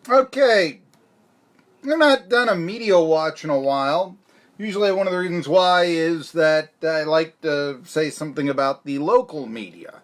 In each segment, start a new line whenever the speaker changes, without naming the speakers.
Okay, I've not done a media watch in a while. Usually one of the reasons why is that I like to say something about the local media.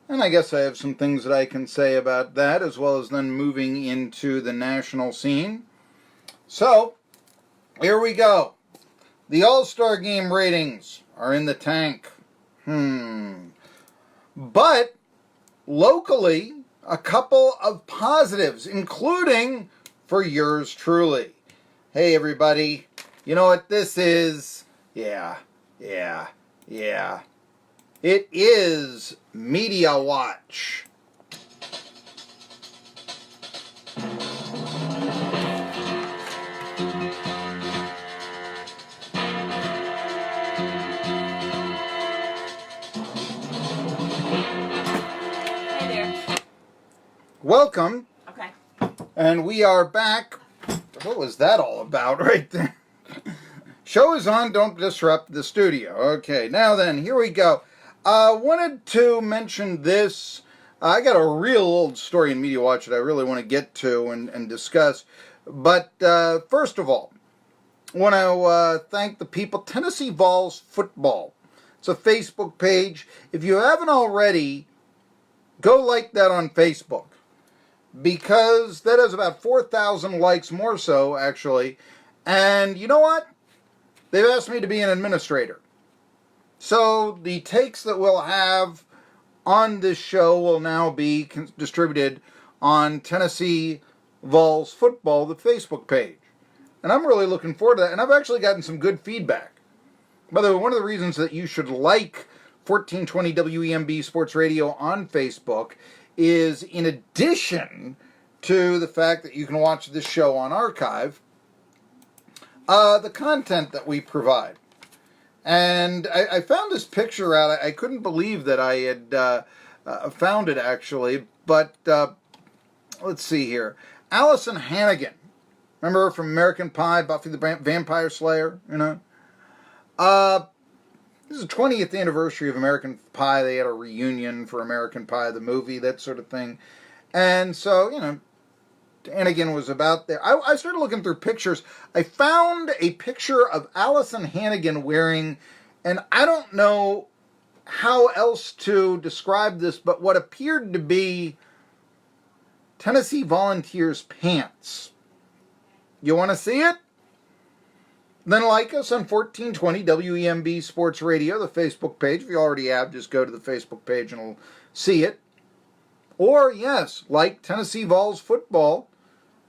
And I guess I have some things that I can say about that, as well as then moving into the national scene. So, here we go. The All-Star Game ratings are in the tank. But, locally, a couple of positives, including for yours truly. Hey, everybody. You know what this is? Yeah. It is Media Watch.
Hey there.
Welcome.
Okay.
And we are back. What was that all about right there? Show is on, don't disrupt the studio. Okay, now then, here we go. Wanted to mention this. I got a real old story in Media Watch that I really want to get to and discuss. But first of all, I want to thank the people. Tennessee Vols Football. It's a Facebook page. If you haven't already, go like that on Facebook. Because that has about 4,000 likes, more so, actually. And you know what? They've asked me to be an administrator. So the takes that we'll have on this show will now be distributed on Tennessee Vols Football, the Facebook page. And I'm really looking forward to that. And I've actually gotten some good feedback. By the way, one of the reasons that you should like 1420 WEMB Sports Radio on Facebook is, in addition to the fact that you can watch this show on archive, the content that we provide. And I found this picture out. I couldn't believe that I had found it, actually. But let's see here. Allison Hannigan. Remember her from American Pie, Buffy the Vampire Slayer? You know? This is the 20th anniversary of American Pie. They had a reunion for American Pie, the movie, that sort of thing. And so, you know, Hannigan was about there. I started looking through pictures. I found a picture of Allison Hannigan wearing, and I don't know how else to describe this, but what appeared to be Tennessee Volunteers pants. You want to see it? Then like us on 1420 WEMB Sports Radio, the Facebook page. If you already have, just go to the Facebook page and we'll see it. Or, yes, like Tennessee Vols Football,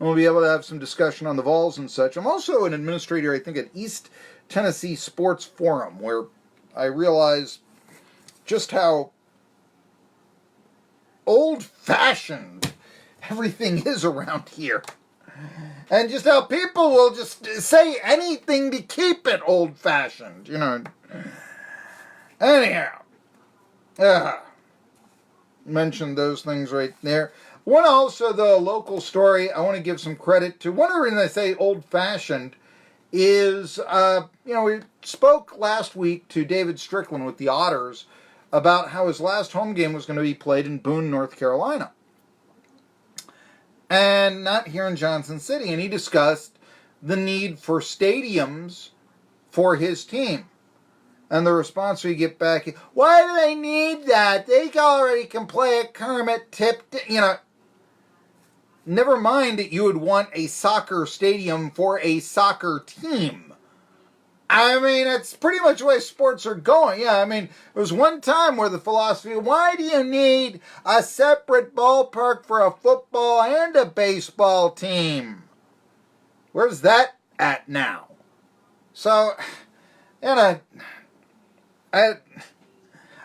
and we'll be able to have some discussion on the Vols and such. I'm also an administrator, I think, at East Tennessee Sports Forum, where I realize just how old-fashioned everything is around here. And just how people will just say anything to keep it old-fashioned, you know. Anyhow. Mentioned those things right there. One also, the local story I want to give some credit to. One of the reasons I say old-fashioned is, we spoke last week to David Strickland with the Otters about how his last home game was going to be played in Boone, North Carolina. And not here in Johnson City. And he discussed the need for stadiums for his team. And the response we get back is, why do they need that? They already can play at Kermit, Never mind that you would want a soccer stadium for a soccer team. I mean, it's pretty much the way sports are going. Yeah, I mean, there was one time where the philosophy, why do you need a separate ballpark for a football and a baseball team? Where's that at now? So, I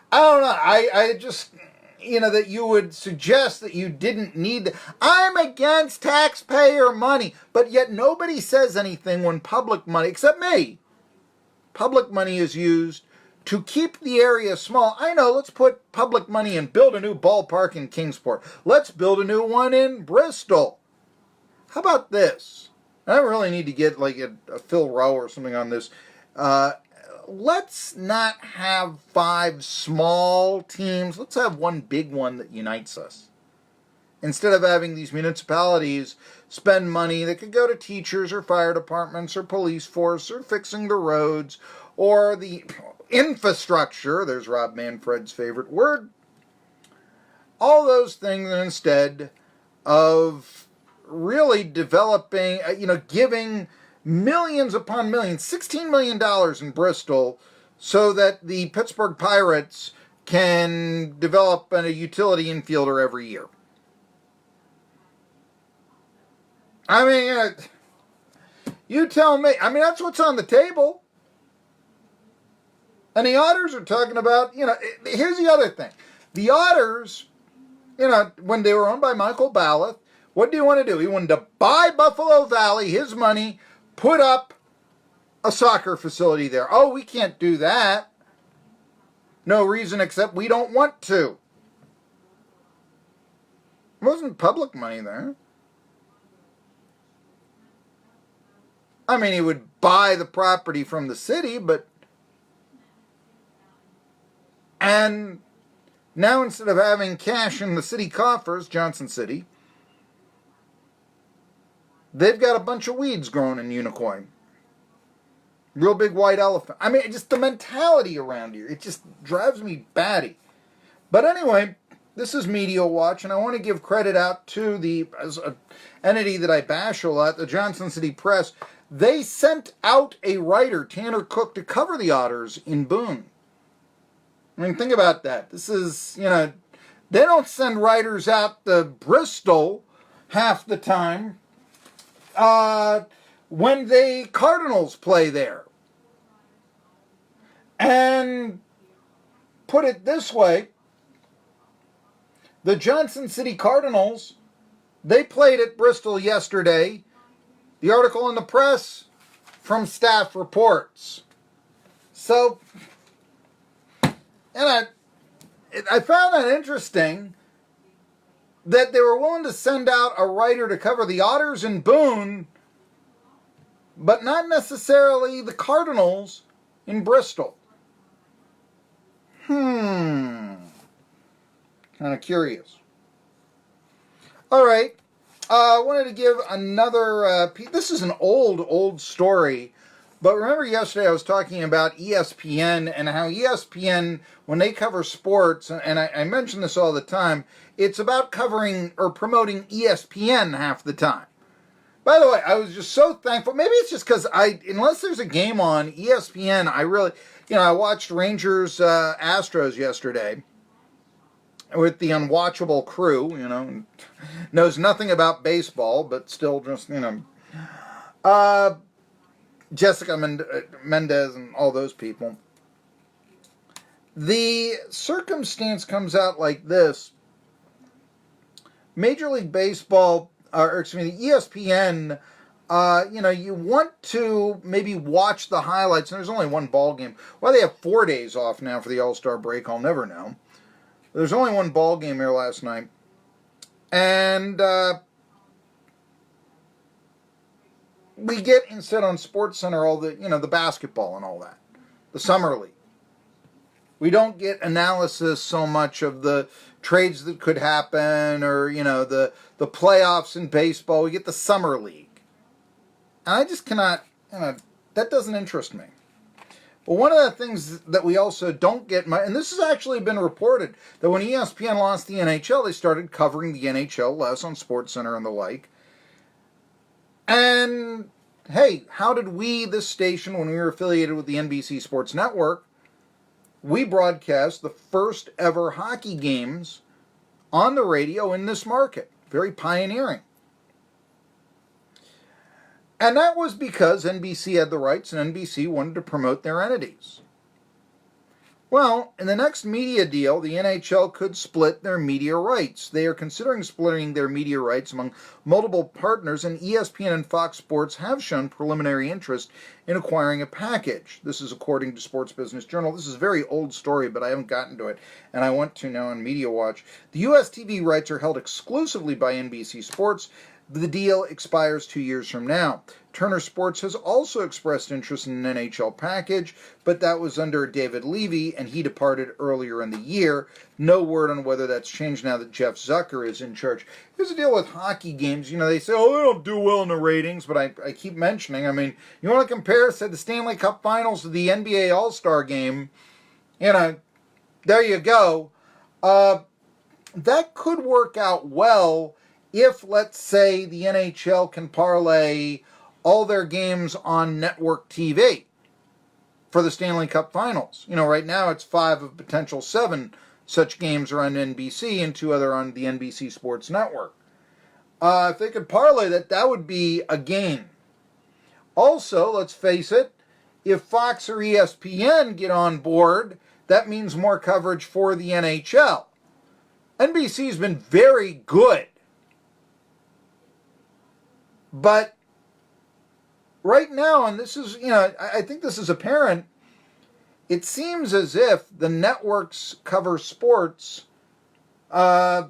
don't know. I just, that you would suggest that you didn't need. I'm against taxpayer money, but yet nobody says anything when public money, except me. Public money is used to keep the area small. I know, let's put public money and build a new ballpark in Kingsport. Let's build a new one in Bristol. How about this? I really need to get like a Phil Rowe or something on this. let's not have 5 small teams. Let's have one big one that unites us. Instead of having these municipalities spend money that could go to teachers or fire departments or police force or fixing the roads or the infrastructure, there's Rob Manfred's favorite word, all those things, instead of really developing, giving millions upon millions, $16 million in Bristol, so that the Pittsburgh Pirates can develop a utility infielder every year. I mean, you tell me. I mean, that's what's on the table. And the Otters are talking about, here's the other thing. The Otters, when they were owned by Michael Balleth, what do you want to do? He wanted to buy Buffalo Valley, his money, put up a soccer facility there. Oh, we can't do that. No reason except we don't want to. It wasn't public money there. I mean, he would buy the property from the city, and now instead of having cash in the city coffers, Johnson City, they've got a bunch of weeds growing in Unicoi. Real big white elephant. I mean, just the mentality around here, it just drives me batty. But anyway, this is Media Watch, and I want to give credit out to the entity that I bash a lot, the Johnson City Press. They sent out a writer, Tanner Cook, to cover the Otters in Boone. I mean, think about that. This is, they don't send writers out to Bristol half the time when the Cardinals play there. And put it this way, the Johnson City Cardinals, they played at Bristol yesterday. The article in the press from staff reports. So, and I found that interesting that they were willing to send out a writer to cover the Otters in Boone, but not necessarily the Cardinals in Bristol. Kind of curious. All right. I wanted to give another, this is an old story, but remember yesterday I was talking about ESPN and how ESPN, when they cover sports, and I mention this all the time, it's about covering or promoting ESPN half the time. By the way, I was just so thankful. Maybe it's just because unless there's a game on ESPN, I really, I watched Rangers Astros yesterday with the unwatchable crew, knows nothing about baseball, but still just, Jessica Mendez and all those people. The circumstance comes out like this. Major League Baseball, ESPN, you want to maybe watch the highlights, and there's only one ball game. Why they have 4 days off now for the All-Star break, I'll never know. There's only one ball game here last night. And we get instead on SportsCenter all the, the basketball and all that. The Summer League. We don't get analysis so much of the trades that could happen or, the playoffs in baseball. We get the Summer League. And I just cannot, that doesn't interest me. Well, one of the things that we also don't get, and this has actually been reported, that when ESPN lost the NHL, they started covering the NHL less on SportsCenter and the like. And, hey, how did we, this station, when we were affiliated with the NBC Sports Network, we broadcast the first ever hockey games on the radio in this market. Very pioneering. And that was because NBC had the rights and NBC wanted to promote their entities. Well, in the next media deal, the NHL could split their media rights. They are considering splitting their media rights among multiple partners, and ESPN and Fox Sports have shown preliminary interest in acquiring a package. This is according to Sports Business Journal. This is a very old story, but I haven't gotten to it, and I want to now on Media Watch. The U.S. TV rights are held exclusively by NBC Sports, The deal expires 2 years from now. Turner Sports has also expressed interest in an NHL package, but that was under David Levy, and he departed earlier in the year. No word on whether that's changed now that Jeff Zucker is in charge. Here's the deal with hockey games. They say, oh, they don't do well in the ratings, but I keep mentioning, you want to compare, say, the Stanley Cup Finals to the NBA All-Star Game, there you go. That could work out well if, let's say, the NHL can parlay all their games on network TV for the Stanley Cup Finals. Right now it's 5 of potential 7 such games are on NBC and 2 other on the NBC Sports Network. If they could parlay that, that would be a gain. Also, let's face it, if Fox or ESPN get on board, that means more coverage for the NHL. NBC's been very good. But right now, and this is, I think this is apparent, it seems as if the networks cover sports, they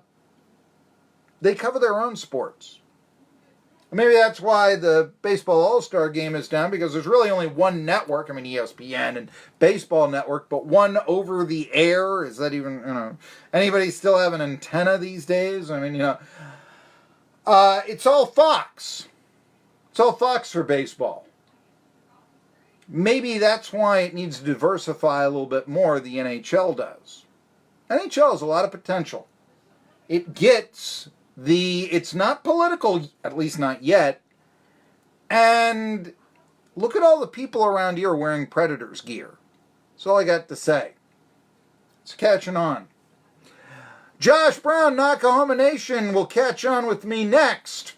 cover their own sports. Maybe that's why the Baseball All-Star Game is down, because there's really only one network, ESPN and Baseball Network, but one over the air. Is that even, anybody still have an antenna these days? It's all Fox. It's all Fox for baseball. Maybe that's why it needs to diversify a little bit more, the NHL does. NHL has a lot of potential. It's not political, at least not yet, and look at all the people around here wearing Predators gear. That's all I got to say. It's catching on. Josh Brown, Nakahoma Nation, will catch on with me next.